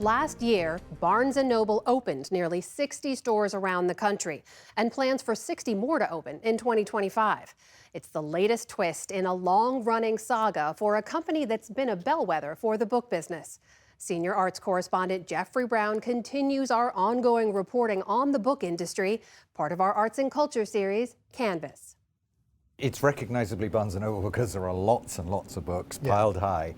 Last year, Barnes & Noble opened nearly 60 stores around the country and plans for 60 more to open in 2025. It's the latest twist in a long-running saga for a company that's been a bellwether for the book business. Senior arts correspondent Jeffrey Brown continues our ongoing reporting on the book industry, part of our Arts and Culture series, Canvas. It's recognizably Barnes & Noble because there are lots and lots of books piled high,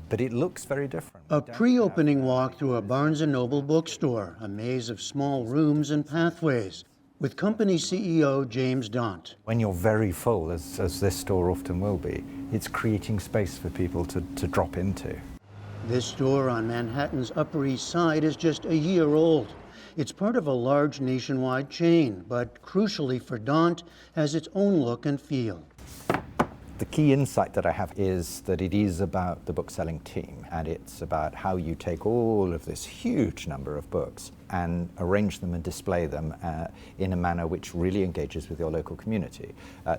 but it looks very different. A pre-opening walk through a Barnes & Noble bookstore, a maze of small rooms and pathways, with company CEO James Daunt. When you're very full, as this store often will be, it's creating space for people to drop into. This store on Manhattan's Upper East Side is just a year old. It's part of a large nationwide chain, but crucially for Daunt, has its own look and feel. The key insight that I have is that it is about the book-selling team, and it's about how you take all of this huge number of books and arrange them and display them in a manner which really engages with your local community.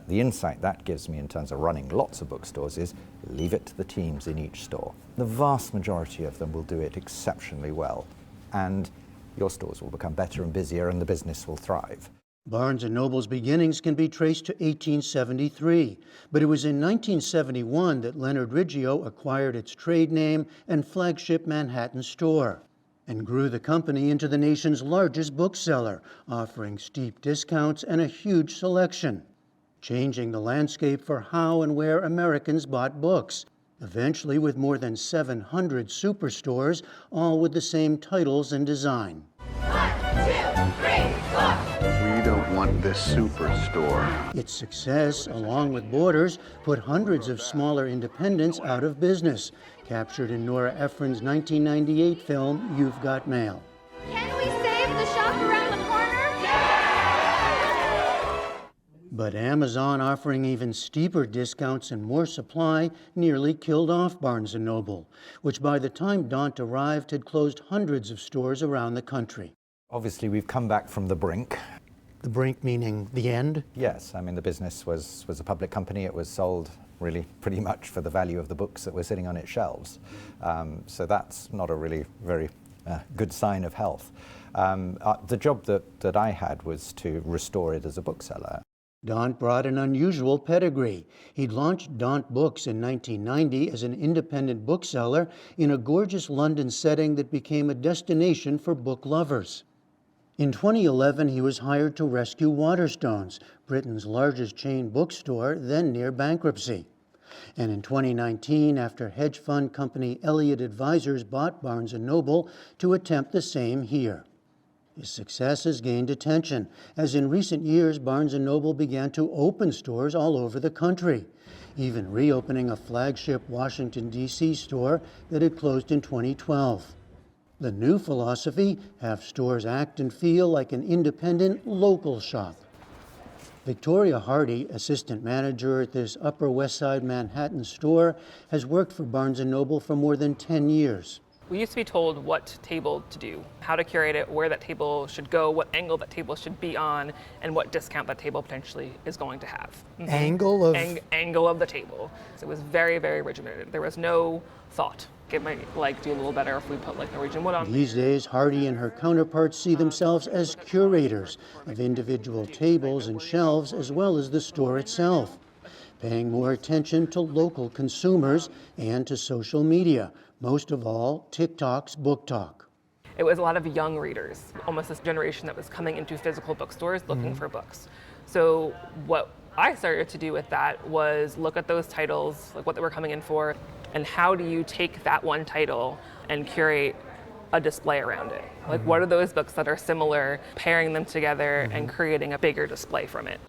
The insight that gives me in terms of running lots of bookstores is leave it to the teams in each store. The vast majority of them will do it exceptionally well, and your stores will become better and busier and the business will thrive. Barnes & Noble's beginnings can be traced to 1873, but it was in 1971 that Leonard Riggio acquired its trade name and flagship Manhattan store and grew the company into the nation's largest bookseller, offering steep discounts and a huge selection, changing the landscape for how and where Americans bought books, eventually with more than 700 superstores, all with the same titles and design. 1, 2, 3, 4. We don't want this superstore. Its success, along with Borders, put hundreds of smaller independents out of business, captured in Nora Ephron's 1998 film, You've Got Mail. Can we save the shop around the corner? But Amazon, offering even steeper discounts and more supply, nearly killed off Barnes & Noble, which by the time Daunt arrived had closed hundreds of stores around the country. Obviously, we've come back from the brink. The brink meaning the end? Yes, I mean, the business was a public company. It was sold really pretty much for the value of the books that were sitting on its shelves. So that's not a really very good sign of health. The job that I had was to restore it as a bookseller. Daunt brought an unusual pedigree. He'd launched Daunt Books in 1990 as an independent bookseller in a gorgeous London setting that became a destination for book lovers. In 2011, he was hired to rescue Waterstones, Britain's largest chain bookstore, then near bankruptcy. And in 2019, after hedge fund company Elliott Advisors bought Barnes & Noble to attempt the same here. His success has gained attention, as in recent years, Barnes & Noble began to open stores all over the country, even reopening a flagship Washington, D.C. store that had closed in 2012. The new philosophy: have stores act and feel like an independent local shop. Victoria Hardy, assistant manager at this Upper West Side Manhattan store, has worked for Barnes & Noble for more than 10 years. We used to be told what table to do, how to curate it, where that table should go, what angle that table should be on, and what discount that table potentially is going to have. Angle of? Angle of the table. So it was very, very regimented. There was no thought. It might do a little better if we put Norwegian wood on. These days, Hardy and her counterparts see themselves as curators of individual tables and shelves, as well as the store itself, paying more attention to local consumers and to social media. Most of all, TikTok's Book Talk. It was a lot of young readers, almost this generation that was coming into physical bookstores looking for books. So what I started to do with that was look at those titles, like what they were coming in for, and how do you take that one title and curate a display around it? Like what are those books that are similar, pairing them together and creating a bigger display from it?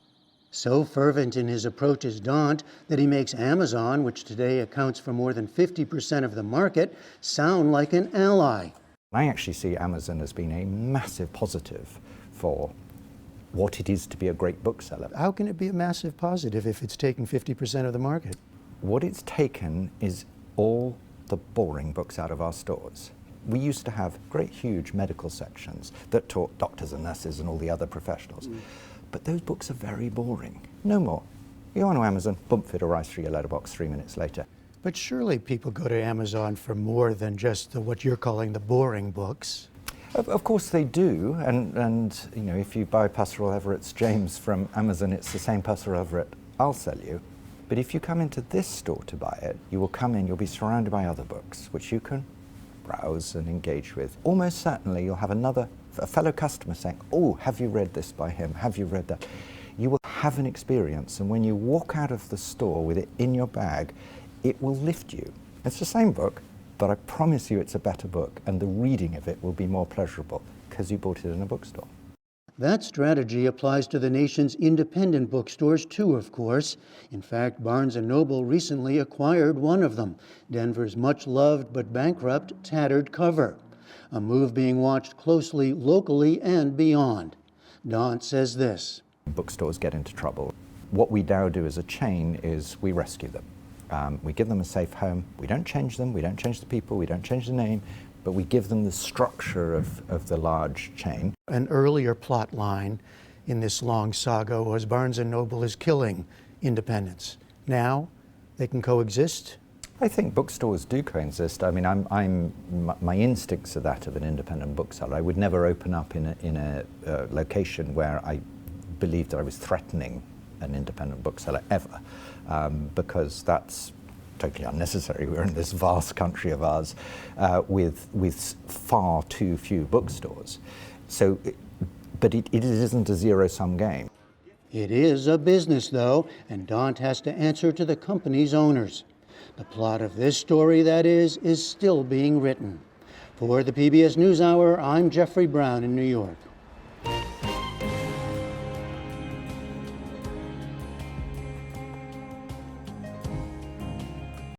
So fervent in his approach is Daunt that he makes Amazon, which today accounts for more than 50% of the market, sound like an ally. I actually see Amazon as being a massive positive for what it is to be a great bookseller. How can it be a massive positive if it's taking 50% of the market? What it's taken is all the boring books out of our stores. We used to have great, huge medical sections that taught doctors and nurses and all the other professionals. But those books are very boring. No more. You go on to Amazon, bump, fit, or rise through your letterbox 3 minutes later. But surely people go to Amazon for more than just what you're calling the boring books. Of course they do, and you know, if you buy Pastoral Everett's James from Amazon, it's the same Pastoral Everett I'll sell you. But if you come into this store to buy it, you will come in, you'll be surrounded by other books, which you can browse and engage with. Almost certainly you'll have a fellow customer saying, oh, have you read this by him? Have you read that? You will have an experience, and when you walk out of the store with it in your bag, it will lift you. It's the same book, but I promise you it's a better book, and the reading of it will be more pleasurable because you bought it in a bookstore. That strategy applies to the nation's independent bookstores too, of course. In fact, Barnes & Noble recently acquired one of them, Denver's much-loved but bankrupt Tattered Cover, a move being watched closely locally and beyond. Daunt says this. Bookstores get into trouble. What we now do as a chain is we rescue them. We give them a safe home. We don't change them, we don't change the people, we don't change the name, but we give them the structure of the large chain. An earlier plot line in this long saga was Barnes & Noble is killing independents. Now they can coexist? I think bookstores do coexist. I mean, my instincts are that of an independent bookseller. I would never open up in a location where I believed that I was threatening an independent bookseller ever, because that's totally unnecessary. We're in this vast country of ours with far too few bookstores. So, but it isn't a zero-sum game. It is a business, though, and Daunt has to answer to the company's owners. The plot of this story, that is still being written. For the PBS NewsHour, I'm Jeffrey Brown in New York.